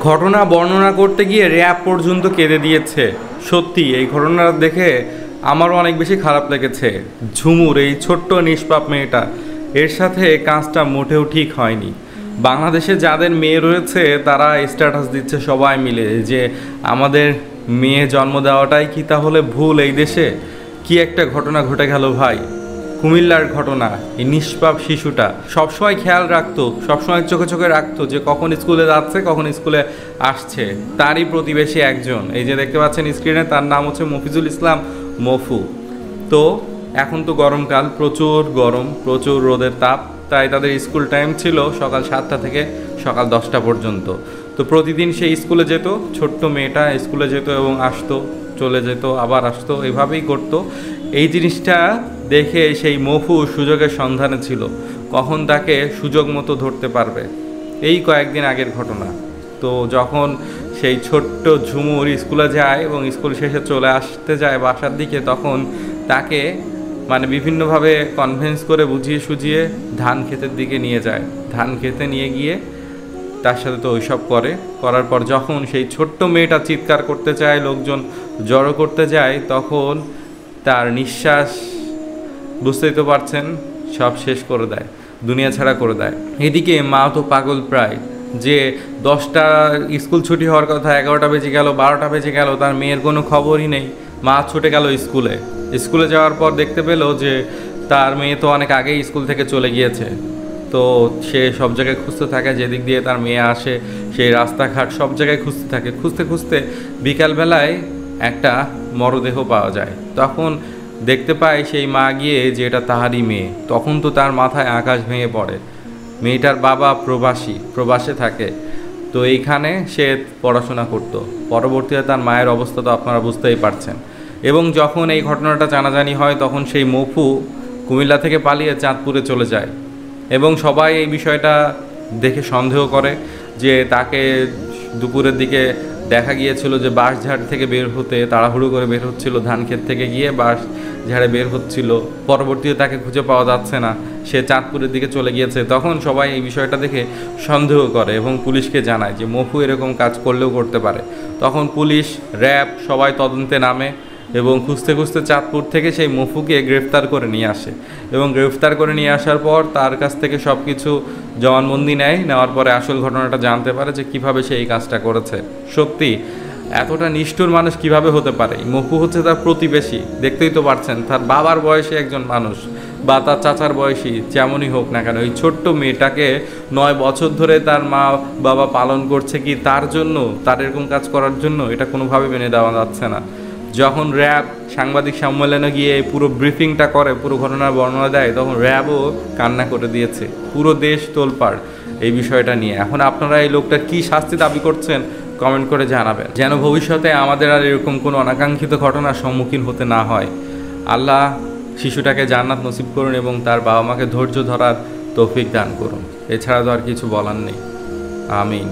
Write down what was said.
ঘটনা বর্ণনা করতে গিয়ে র্যাব পর্যন্ত কেঁদে দিয়েছে। সত্যি এই ঘটনাটা দেখে আমারও অনেক বেশি খারাপ লেগেছে। ঝুমুর এই ছোট্ট নিষ্পাপ মেয়েটা, এর সাথে কাজটা মোটেও ঠিক হয়নি। বাংলাদেশে যাদের মেয়ে রয়েছে তারা স্ট্যাটাস দিচ্ছে সবাই মিলে যে আমাদের মেয়ে জন্ম দেওয়াটাই কি তাহলে ভুল এই দেশে? কি একটা ঘটনা ঘটে গেল ভাই, কুমিল্লার ঘটনা। এই নিষ্পাপ শিশুটা সবসময় খেয়াল রাখতো, সবসময় চোখে চোখে রাখতো যে কখন স্কুলে যাচ্ছে কখন স্কুলে আসছে। তারই প্রতিবেশী একজন, এই যে দেখতে পাচ্ছেন স্ক্রিনে, তার নাম হচ্ছে মফিজুল ইসলাম মফু। তো এখন তো গরমকাল, প্রচুর গরম, প্রচুর রোদের তাপ, তাই তাদের স্কুল টাইম ছিল সকাল 7টা থেকে সকাল 10টা পর্যন্ত। তো প্রতিদিন সেই স্কুলে যেত, ছোট্ট মেয়েটা স্কুলে যেত এবং আসতো, চলে যেত, আবার আসতো, এভাবেই করতো। এই জিনিসটা দেখে সেই মফু সুযোগের সন্ধানে ছিল, কখন তাকে সুযোগ মতো ধরতে পারবে। এই কয়েকদিন আগের ঘটনা। তো যখন সেই ছোট্ট ঝুমুর স্কুলে যায় এবং স্কুল শেষে চলে আসতে যায় বাসার দিকে, তখন তাকে মানে বিভিন্নভাবে কনভিন্স করে বুঝিয়ে সুঝিয়ে ধান ক্ষেতের দিকে নিয়ে যায়। ধান খেতে নিয়ে গিয়ে তার সাথে তো ওইসব করার পর যখন সেই ছোট্ট মেয়েটা চিৎকার করতে চায়, লোকজন জড়ো করতে যায়, তখন তার নিঃশ্বাস, বুঝতেই তো পারছেন, সব শেষ করে দেয়, দুনিয়া ছাড়া করে দেয়। এদিকে মা তো পাগল প্রায়, যে 10টা স্কুল ছুটি হওয়ার কথা, 11টা বেজে গেল, 12টা বেজে গেল, তার মেয়ের কোনো খবরই নেই। মা ছুটে গেল স্কুলে যাওয়ার পর দেখতে পেল যে তার মেয়ে তো অনেক আগেই স্কুল থেকে চলে গিয়েছে। তো সে সব জায়গায় খুঁজতে থাকে, যেদিক দিয়ে তার মেয়ে আসে সেই রাস্তাঘাট সব জায়গায় খুঁজতে থাকে। খুঁজতে খুঁজতে বিকালবেলায় একটা মরদেহ পাওয়া যায়। তখন দেখতে পায় সেই মা গিয়ে যে এটা তাহারই মেয়ে। তখন তো তার মাথায় আকাশ ভেঙে পড়ে। মেয়েটার বাবা প্রবাসে থাকে, তো এইখানে সে পড়াশোনা করত। পরবর্তীতে তার মায়ের অবস্থা তো আপনারা বুঝতেই পারছেন। এবং যখন এই ঘটনাটা জানাজানি হয়, তখন সেই মফু কুমিল্লা থেকে পালিয়ে চাঁদপুরে চলে যায় এবং সবাই এই বিষয়টা দেখে সন্দেহ করে যে তাকে দুপুরের দিকে দেখা গিয়েছিল যে বাঁশঝাড় থেকে বের হতে তাড়াহুড়ো করে বের হচ্ছিল, ধান ক্ষেত থেকে গিয়ে বাঁশঝাড়ে বের হচ্ছিল। পরবর্তীতে তাকে খুঁজে পাওয়া যাচ্ছে না, সে চাঁদপুরের দিকে চলে গিয়েছে। তখন সবাই এই বিষয়টা দেখে সন্দেহ করে এবং পুলিশকে জানায় যে মফু এরকম কাজ করলেও করতে পারে। তখন পুলিশ, র্যাব সবাই তদন্তে নামে এবং খুঁজতে খুঁজতে চাঁদপুর থেকে সেই মফুকে গ্রেফতার করে নিয়ে আসে। এবং গ্রেফতার করে নিয়ে আসার পর তার কাছ থেকে সব কিছু জবানবন্দি নেওয়ার পরে আসল ঘটনাটা জানতে পারে যে কিভাবে সে এই কাজটা করেছে। সত্যি এতটা নিষ্ঠুর মানুষ কিভাবে হতে পারে? মফু হচ্ছে তার প্রতিবেশী, দেখতেই তো পারছেন, তার বাবার বয়সী একজন মানুষ বা তার চাচার বয়সী, যেমনই হোক না কেন, এই ছোট্ট মেয়েটাকে 9 বছর ধরে তার মা বাবা পালন করছে কি তার জন্য, তার এরকম কাজ করার জন্য? এটা কোনোভাবে মেনে দেওয়া যাচ্ছে না। যখন র্যাব সাংবাদিক সম্মেলনে গিয়ে পুরো ব্রিফিংটা করে, পুরো ঘটনার বর্ণনা দেয়, তখন র্যাবও কান্না করে দিয়েছে। পুরো দেশ তোলপাড় এই বিষয়টা নিয়ে। এখন আপনারা এই লোকটা কি শাস্তি দাবি করছেন কমেন্ট করে জানাবেন, যেন ভবিষ্যতে আমাদের আর এরকম কোনো অনাকাঙ্ক্ষিত ঘটনার সম্মুখীন হতে না হয়। আল্লাহ শিশুটাকে জান্নাত নসিব করুন এবং তার বাবা মাকে ধৈর্য ধরার তৌফিক দান করুন। এছাড়া তো আর কিছু বলার নেই। আমিন।